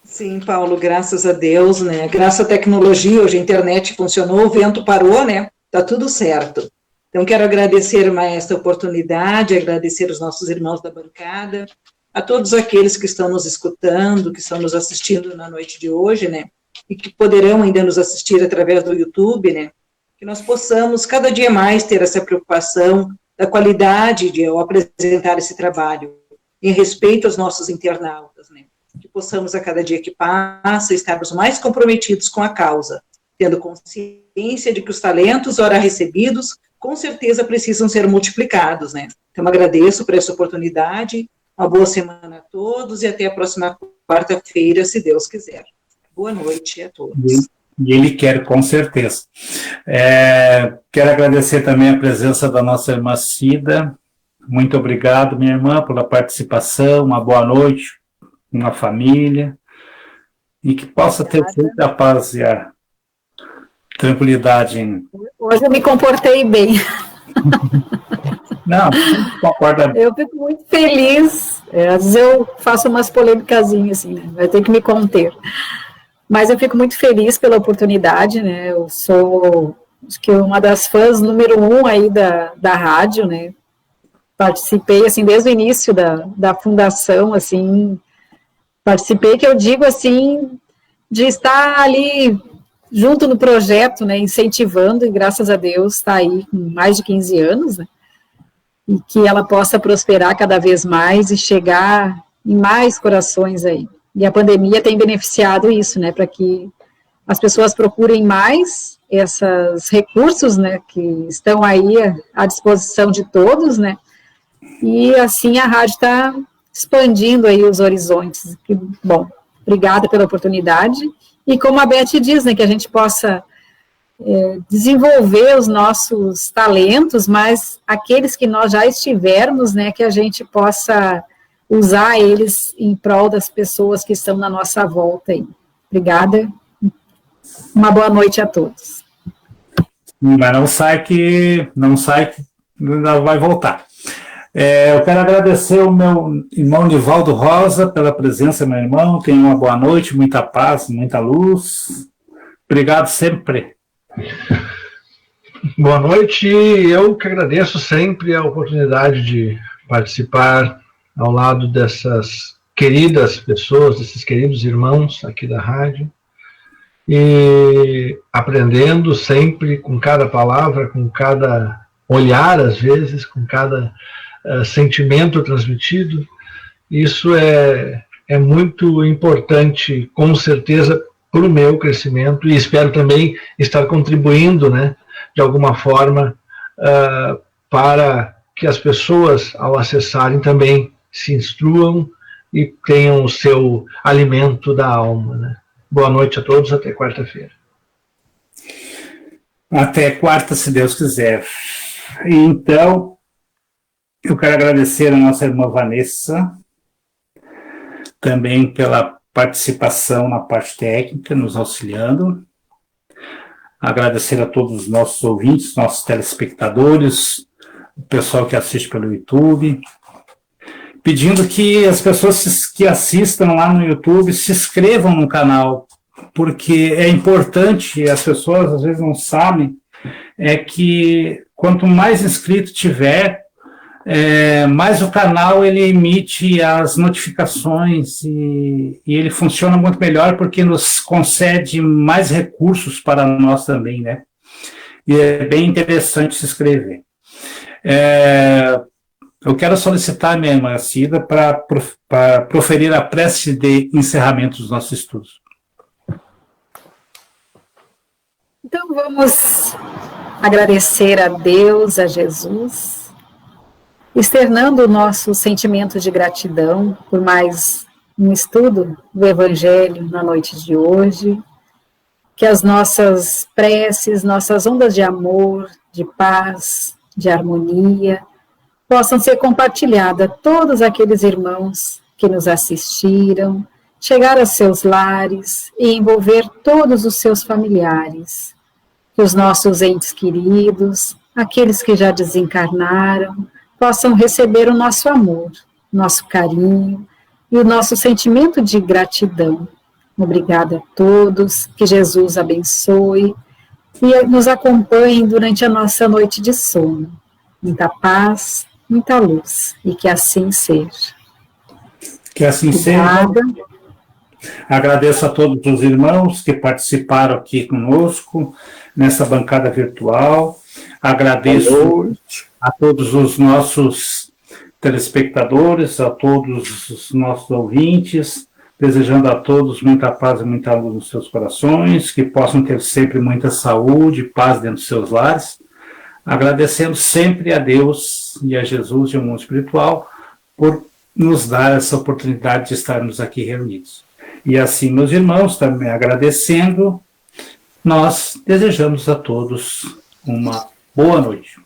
Sim, Paulo, graças a Deus, né? Graças à tecnologia, hoje a internet funcionou, o vento parou, né? Tá tudo certo. Então, quero agradecer mais esta oportunidade, agradecer os nossos irmãos da bancada, a todos aqueles que estão nos escutando, que estão nos assistindo na noite de hoje, né? E que poderão ainda nos assistir através do YouTube, né? Que nós possamos cada dia mais ter essa preocupação da qualidade de eu apresentar esse trabalho, em respeito aos nossos internautas, né? Que possamos a cada dia que passa estarmos mais comprometidos com a causa, tendo consciência de que os talentos ora recebidos com certeza precisam ser multiplicados, né? Então agradeço por essa oportunidade, uma boa semana a todos e até a próxima quarta-feira, se Deus quiser. Boa noite a todos. E ele quer, com certeza. Quero agradecer também a presença da nossa irmã Cida. Muito obrigado, minha irmã, pela participação. Uma boa noite, uma família. E que possa ter toda a paz e a tranquilidade. Hoje eu me comportei bem. Não, concorda. Eu fico muito feliz. Às vezes eu faço umas polêmicazinhas, assim, né? Vai ter que me conter. Mas eu fico muito feliz pela oportunidade, né? Eu sou, acho que uma das fãs número 1 aí da rádio, né? Participei, assim, desde o início da fundação, assim, participei, que eu digo, assim, de estar ali junto no projeto, né? Incentivando, e graças a Deus está aí com mais de 15 anos, né? E que ela possa prosperar cada vez mais e chegar em mais corações aí. E a pandemia tem beneficiado isso, né, para que as pessoas procurem mais esses recursos, né, que estão aí à disposição de todos, né, e assim a rádio está expandindo aí os horizontes. Que bom, obrigada pela oportunidade, e como a Beth diz, né, que a gente possa desenvolver os nossos talentos, mas aqueles que nós já estivermos, né, que a gente possa usar eles em prol das pessoas que estão na nossa volta aí. Obrigada. Uma boa noite a todos. Mas não sai que não vai voltar. Eu quero agradecer ao meu irmão Nivaldo Rosa pela presença, meu irmão. Tenha uma boa noite, muita paz, muita luz. Obrigado sempre. Boa noite. Eu que agradeço sempre a oportunidade de participar ao lado dessas queridas pessoas, desses queridos irmãos aqui da rádio, e aprendendo sempre com cada palavra, com cada olhar, às vezes, com cada sentimento transmitido. Isso é muito importante, com certeza, para o meu crescimento, e espero também estar contribuindo, né, de alguma forma, para que as pessoas, ao acessarem, também se instruam e tenham o seu alimento da alma, né? Boa noite a todos, até quarta-feira. Até quarta, se Deus quiser. Então, eu quero agradecer a nossa irmã Vanessa, também pela participação na parte técnica, nos auxiliando. Agradecer a todos os nossos ouvintes, nossos telespectadores, o pessoal que assiste pelo YouTube, pedindo que as pessoas que assistam lá no YouTube se inscrevam no canal, porque é importante, as pessoas às vezes não sabem, é que quanto mais inscrito tiver, mais o canal ele emite as notificações e ele funciona muito melhor porque nos concede mais recursos para nós também, né? E é bem interessante se inscrever. Eu quero solicitar a minha irmã Cida para proferir a prece de encerramento dos nossos estudos. Então vamos agradecer a Deus, a Jesus, externando o nosso sentimento de gratidão por mais um estudo do Evangelho na noite de hoje, que as nossas preces, nossas ondas de amor, de paz, de harmonia, possam ser compartilhadas a todos aqueles irmãos que nos assistiram, chegar aos seus lares e envolver todos os seus familiares. Que os nossos entes queridos, aqueles que já desencarnaram, possam receber o nosso amor, nosso carinho e o nosso sentimento de gratidão. Obrigada a todos, que Jesus abençoe e nos acompanhe durante a nossa noite de sono. Muita paz, muita luz, e que assim seja. Que assim seja. Agradeço a todos os irmãos que participaram aqui conosco, nessa bancada virtual. Agradeço a todos os nossos telespectadores, a todos os nossos ouvintes, desejando a todos muita paz e muita luz nos seus corações, que possam ter sempre muita saúde e paz dentro dos seus lares. Agradecendo sempre a Deus e a Jesus e ao mundo espiritual por nos dar essa oportunidade de estarmos aqui reunidos. E assim, meus irmãos, também agradecendo, nós desejamos a todos uma boa noite.